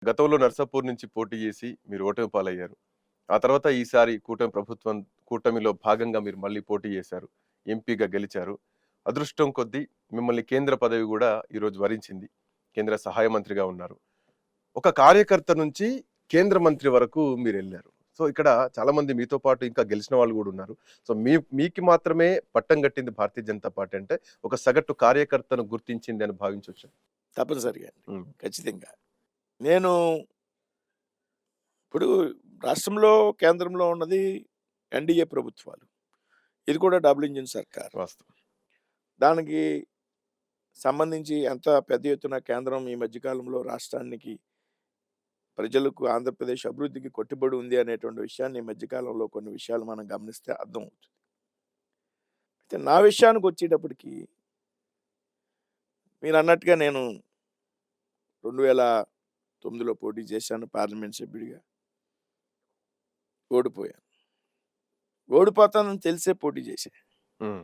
గతంలో నర్సాపూర్ నుంచి పోటీ చేసి మీరు ఓటమి పాలయ్యారు. ఆ తర్వాత ఈసారి కూటమిలో భాగంగా మీరు మళ్ళీ పోటీ చేశారు. ఎంపీగా గెలిచారు. అదృష్టం కొద్దీ మిమ్మల్ని కేంద్ర పదవి గూడా ఈరోజు వరించింది. కేంద్ర సహాయ మంత్రిగా ఉన్నారు. ఒక కార్యకర్త నుంచి కేంద్ర మంత్రి వరకు మీరెళ్లారు. సో, ఇక్కడ చాలామంది మీతో పాటు ఇంకా గెలిచిన వాళ్ళు గూడా ఉన్నారు. సో, మీకు మాత్రమే పట్టం గట్టింది భారతీయ జనతా పార్టీ అంటే, ఒక సగటు కార్యకర్తను గుర్తించింది అని భావించొచ్చా? తప్పనిసరిగా అండి. హ్మ్. ఖచ్చితంగా. నేను ఇప్పుడు రాష్ట్రంలో, కేంద్రంలో ఉన్నది ఎన్‌డీఏ ప్రభుత్వాలు. ఇది కూడా డబుల్ ఇంజిన్ సర్కార్. వాస్తవం. దానికి సంబంధించి ఎంత పెద్ద ఎత్తున కేంద్రం ఈ మధ్య కాలంలో రాష్ట్రానికి, ప్రజలకు, ఆంధ్రప్రదేశ్ అభివృద్ధికి కట్టుబడి ఉంది అనేటువంటి విషయాన్ని ఈ మధ్య కాలంలో కొన్ని విషయాలు మనం గమనిస్తే అర్థమవుతుంది. అయితే నా విషయానికి వచ్చేటప్పటికి మీరన్నట్టుగా నేను 2009లో పోటీ చేశాను పార్లమెంట్ సభ్యుడిగా. ఓడిపోయాను. ఓడిపోతానని తెలిసే పోటీ చేశా. హ్మ్.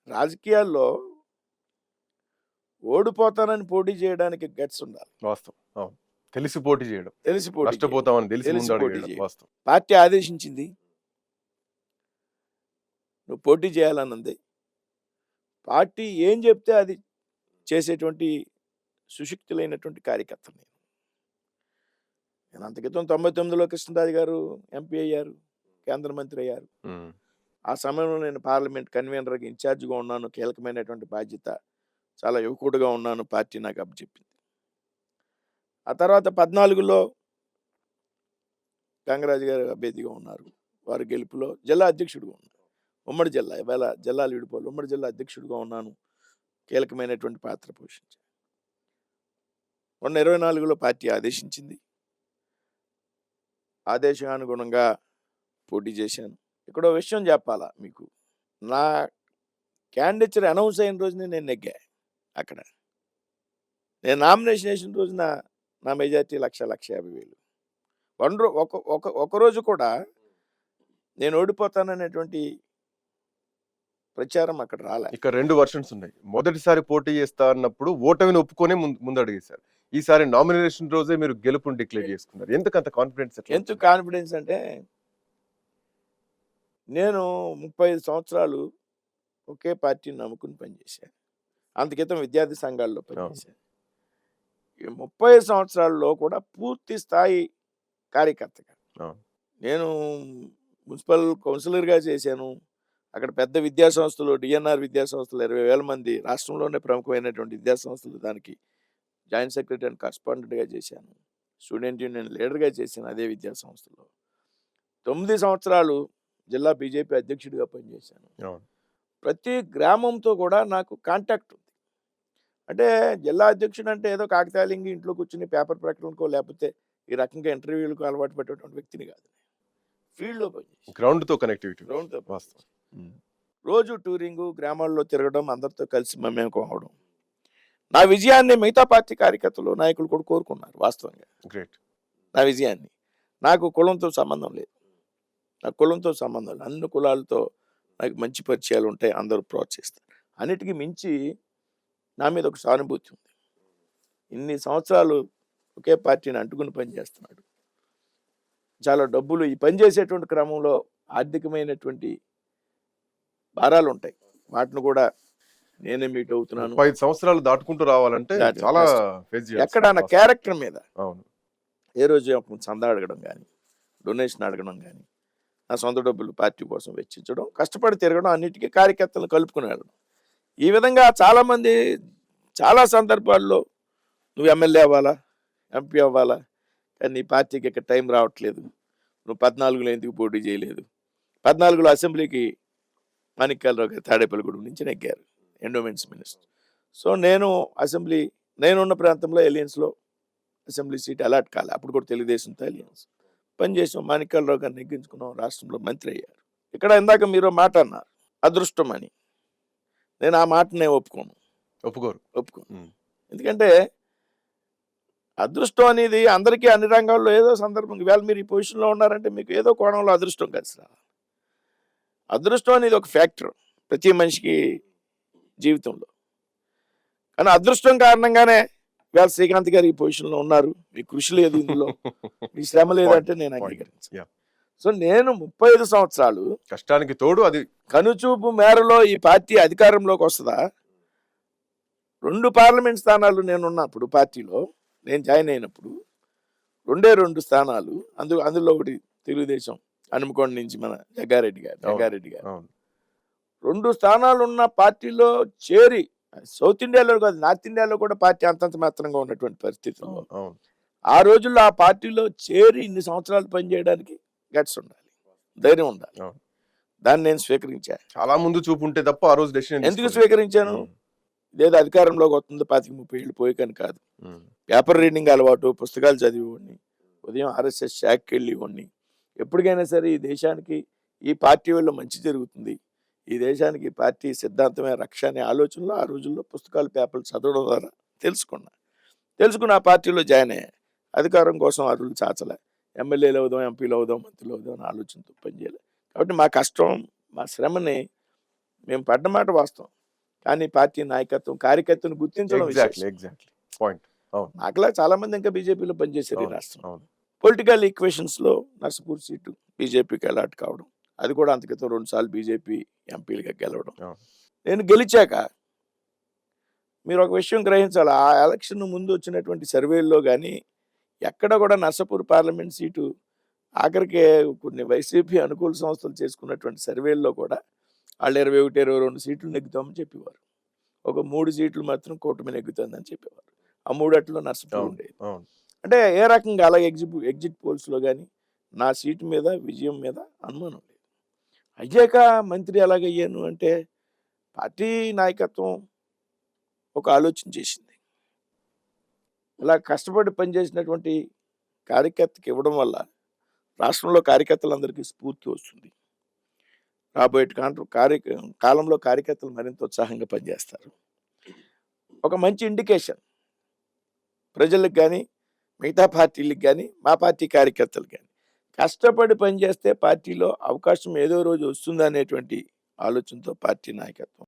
రాజకీయాల్లో ఓడిపోతానని పోటీ చేయడానికి గట్స్ ఉండాలి. వాస్తవం. అవును. తెలిసి పోటీ చేయడం. తెలిసి పోటీ చేయడం. నష్టపోతామని తెలిసి తెలిసి ముందడుగు పోటీ వేయడం. చేయడం. వాస్తవం. పార్టీ ఆదేశించింది. నువ్వు పోటీ చేయాలన్నది. పార్టీ ఏం చెప్తే అది చేసేటువంటి సుశిక్షితులైనటువంటి కార్యకర్తను నేను. నేను అంత క్రితం 99లో కృష్ణరాజు గారు ఎంపీ అయ్యారు, కేంద్ర మంత్రి అయ్యారు. హ్మ్. ఆ సమయంలో నేను పార్లమెంట్ కన్వీనర్‌గా ఇన్ఛార్జ్‌గా ఉన్నాను. కీలకమైనటువంటి బాధ్యత. చాలా యువకుడుగా ఉన్నాను. పార్టీ నాకు అప్పచెప్పింది. ఆ తర్వాత 14లో గంగరాజు గారు అభ్యర్థిగా ఉన్నారు. వారి గెలుపులో జిల్లా అధ్యక్షుడిగా ఉన్నాను. ఉమ్మడి జిల్లా. ఇవాళ జిల్లాలు విడిపోవాలి. ఉమ్మడి జిల్లా అధ్యక్షుడిగా ఉన్నాను. కీలకమైనటువంటి పాత్ర పోషించాను. మొన్న 24లో పార్టీ ఆదేశించింది. ఆదేశానుగుణంగా పోటీ చేశాను. ఇక్కడో విషయం చెప్పాలా మీకు. నా క్యాండిడేచర్ అనౌన్స్ అయిన రోజునే నేను నెగ్గా అక్కడ. నేను నామినేషన్ వేసిన రోజున నా మెజారిటీ 1,50,000. ఒకరోజు కూడా నేను ఓడిపోతాననేటువంటి ప్రచారం అక్కడ రాలే. ఇక్కడ 2 వెర్షన్స్ ఉన్నాయి. మొదటిసారి పోటీ చేస్తా అన్నప్పుడు ఓటమిని ఒప్పుకొనే ముందడుగేశారు. ఈసారి నామినేషన్ రోజే మీరు గెలుపుని డిక్లేర్ చేసుకున్నారు. ఎందుకంత కాన్ఫిడెన్స్ ఎట్లా ఎందుకు వచ్చింది? కాన్ఫిడెన్స్ అంటే నేను 35 సంవత్సరాలు ఒకే పార్టీని నమ్ముకుని పనిచేశాను. అంతకితం విద్యార్థి సంఘాల్లో పనిచేశాను. ఈ 30 సంవత్సరాల్లో కూడా పూర్తి స్థాయి కార్యకర్తగా అవును. నేను మున్సిపల్ కౌన్సిలర్‌గా చేశాను. అక్కడ పెద్ద విద్యా సంస్థలు, డిఎన్ఆర్ విద్యా సంస్థలు 20,000 మంది, రాష్ట్రంలోనే ప్రముఖమైనటువంటి విద్యా సంస్థలు, దానికి జాయింట్ సెక్రటరీ అండ్ కరస్పాండెంట్‌గా చేశాను. స్టూడెంట్ యూనియన్ లీడర్‌గా చేశాను అదే విద్యా సంస్థలో. 9 సంవత్సరాలు జిల్లా బీజేపీ అధ్యక్షుడిగా పనిచేశాను. అవును. ప్రతి గ్రామంతో కూడా నాకు కాంటాక్ట్ ఉంది. అంటే జిల్లా అధ్యక్షుడు అంటే ఏదో కాకతాళీయంగా ఇంట్లో కూర్చొని పేపర్ ప్రకటనకో లేకపోతే ఈ రకంగా ఇంటర్వ్యూలకు అలవాటు పడేటువంటి వ్యక్తిని కాదు. ఫీల్డ్‌లో పనిచేశాను. గ్రౌండ్‌తో కనెక్టివిటీ. గ్రౌండ్‌తో వాస్తవం. హ్మ్. రోజు టూరింగు, గ్రామాల్లో తిరగడం, అందరితో కలిసి మమేకం అవడం. నా విజయాన్ని మిగతా పార్టీ కార్యకర్తలు, నాయకులు కూడా కోరుకున్నారు వాస్తవంగా. గ్రేట్. నా విజయాన్ని. నాకు కులంతో సంబంధం లేదు. నాకు కులంతో సంబంధం లేదు. అన్ని కులాలతో నాకు మంచి పరిచయాలు ఉంటాయి. అందరూ ప్రోత్సహిస్తారు. అన్నిటికీ మించి నా మీద ఒక సానుభూతి ఉంది. ఇన్ని సంవత్సరాలు ఒకే పార్టీని అంటుకుని పనిచేస్తున్నాడు. చాలా డబ్బులు ఈ పని చేసేటువంటి క్రమంలో ఆర్థికమైనటువంటి భారాలు ఉంటాయి. వాటిని కూడా నేనే మీట్ అవుతున్నాను. 35 సంవత్సరాలు దాటుకుంటూ రావాలంటే చాలా ఫేస్ చేయాలి. ఎక్కడ నా క్యారెక్టర్ మీద అవును. ఏ రోజు చందా అడగడం కానీ, డొనేషన్ అడగడం కానీ, నా సొంత డబ్బులు పార్టీ కోసం వెచ్చించడం, కష్టపడి తిరగడం, అన్నిటికీ కార్యకర్తలను కలుపుకుని వెళ్ళడం. ఈ విధంగా చాలామంది చాలా సందర్భాల్లో నువ్వు ఎమ్మెల్యే అవ్వాలా, ఎంపీ అవ్వాలా, కానీ నీ పార్టీకి ఇక్కడ టైం రావట్లేదు, నువ్వు 14లో ఎందుకు పోటీ చేయలేదు. 14లో అసెంబ్లీకి మాణిక్యాలరావు గారు తాడేపల్లిగూడెం నుంచి నెగ్గారు, ఎండోమెంట్స్ మినిస్టర్. సో నేనున్న ప్రాంతంలో ఎలియన్స్లో అసెంబ్లీ సీట్ అలాట్ కాలే. అప్పుడు కూడా తెలుగుదేశంతో ఎలియన్స్ పనిచేసాం. మాణిక్యాలరావు గారిని నెగ్గించుకున్నాం, రాష్ట్రంలో మంత్రి అయ్యారు. ఇక్కడ ఇందాక మీరు మాట అన్నారు అదృష్టం అని. నేను ఆ మాటనే ఒప్పుకోను. ఒప్పుకోరు. ఎందుకంటే అదృష్టం అనేది అందరికీ అన్ని రంగాల్లో ఏదో సందర్భం. ఇవాళ మీరు ఈ పొజిషన్లో ఉన్నారంటే మీకు ఏదో కోణంలో అదృష్టం కలిసి రావాలి. అదృష్టం అనేది ఒక ఫ్యాక్టర్ ప్రతి మనిషికి జీవితంలో. కానీ అదృష్టం కారణంగానే ఇవాళ శ్రీకాంత్ గారు ఈ పొజిషన్ లో ఉన్నారు. మీ కృషి లేదు ఇందులో, మీ శ్రమ లేదంటే నేను అంగీకరించను. Yeah. సో నేను 35 సంవత్సరాలు కష్టానికి తోడు అది కనుచూపు మేరలో ఈ పార్టీ అధికారంలోకి వస్తుందా? 2 పార్లమెంట్ స్థానాలు నేనున్నప్పుడు పార్టీలో, నేను జాయిన్ అయినప్పుడు 2 స్థానాలు, అందులో ఒకటి తెలుగుదేశం హనుమకొండ నుంచి మన జగ్గారెడ్డి గారు. అవును 2 స్థానాలు ఉన్న పార్టీలో చేరి, సౌత్ ఇండియాలో కాదు నార్త్ ఇండియాలో కూడా పార్టీ అంతంత మాత్రంగా ఉన్నటువంటి పరిస్థితుల్లో అవును ఆ రోజుల్లో ఆ పార్టీలో చేరి ఇన్ని సంవత్సరాలు పనిచేయడానికి గట్స్ ఉండాలి, ధైర్యం ఉండాలి. అవును. దాన్ని నేను స్వీకరించా. చాలా ముందు చూపు ఉంటే తప్ప ఆ రోజు డెసిషన్ ఎందుకు స్వీకరించాను? లేదా అధికారంలోకి వస్తుంది 25-30 ఏళ్ళు పోయికని కాదు. పేపర్ రీడింగ్ అలవాటు, పుస్తకాలు చదివేవాడిని, ఉదయం RSS శాఖకి వెళ్ళేవాడిని. ఎప్పటికైనా సరే ఈ దేశానికి ఈ పార్టీ వల్ల మంచి జరుగుతుంది, ఈ దేశానికి ఈ పార్టీ సిద్ధాంతమే రక్ష అనే ఆలోచనలో ఆ రోజుల్లో పుస్తకాలు పేపర్లు చదవడం ద్వారా తెలుసుకుని ఆ పార్టీలో జాయిన్ అయ్యా. అధికారం కోసం అరువులు చాచలే, ఎమ్మెల్యేలు అవుదాం, ఎంపీలు అవుదాం, మంత్రులు అవుదాం అని ఆలోచనతో పనిచేయాలి. కాబట్టి మా కష్టం, మా శ్రమని మేము పడ్డ మాట వాస్తవం. కానీ పార్టీ నాయకత్వం, కార్యకర్తను గుర్తించడం నాకులా చాలా మంది ఇంకా బీజేపీలో పనిచేశారు ఈ రాష్ట్రం. పొలిటికల్ ఈక్వేషన్స్ లో నర్సపూర్ సీటు బీజేపీకి అలాట్ కావడం, అది కూడా అంత క్రితం 2 సార్లు బీజేపీ ఎంపీలుగా గెలవడం. నేను గెలిచాక మీరు ఒక విషయం గ్రహించాలి, ఆ ఎలక్షన్ ముందు వచ్చినటువంటి సర్వేల్లో కానీ ఎక్కడ కూడా నర్సాపూర్ పార్లమెంట్ సీటు, ఆఖరికి కొన్ని వైసీపీ అనుకూల సంస్థలు చేసుకున్నటువంటి సర్వేల్లో కూడా వాళ్ళు 21-22 సీట్లు నెగ్గుతామని చెప్పేవారు. ఒక 3 సీట్లు మాత్రం కూటమి నెగ్గుతుందని చెప్పేవారు. ఆ 3 నర్సాపూర్ ఉండేది. అంటే ఏ రకంగా అలాగే ఎగ్జిట్ పోల్స్లో కానీ నా సీటు మీద, విజయం మీద అనుమానం లేదు. అయ్యాక మంత్రి ఎలాగయ్యాను అంటే పార్టీ నాయకత్వం ఒక ఆలోచన చేసింది. అలా కష్టపడి పనిచేసినటువంటి కార్యకర్తకి ఇవ్వడం వల్ల రాష్ట్రంలో కార్యకర్తలందరికీ స్ఫూర్తి వస్తుంది. రాబోయే కాలంలో కార్యకర్తలు మరింత ఉత్సాహంగా పనిచేస్తారు. ఒక మంచి ఇండికేషన్ ప్రజలకు కానీ, మిగతా పార్టీలకు కానీ, మా పార్టీ కార్యకర్తలకు కానీ, కష్టపడి పనిచేస్తే పార్టీలో అవకాశం ఏదో రోజు వస్తుందనేటువంటి ఆలోచనతో పార్టీ నాయకత్వం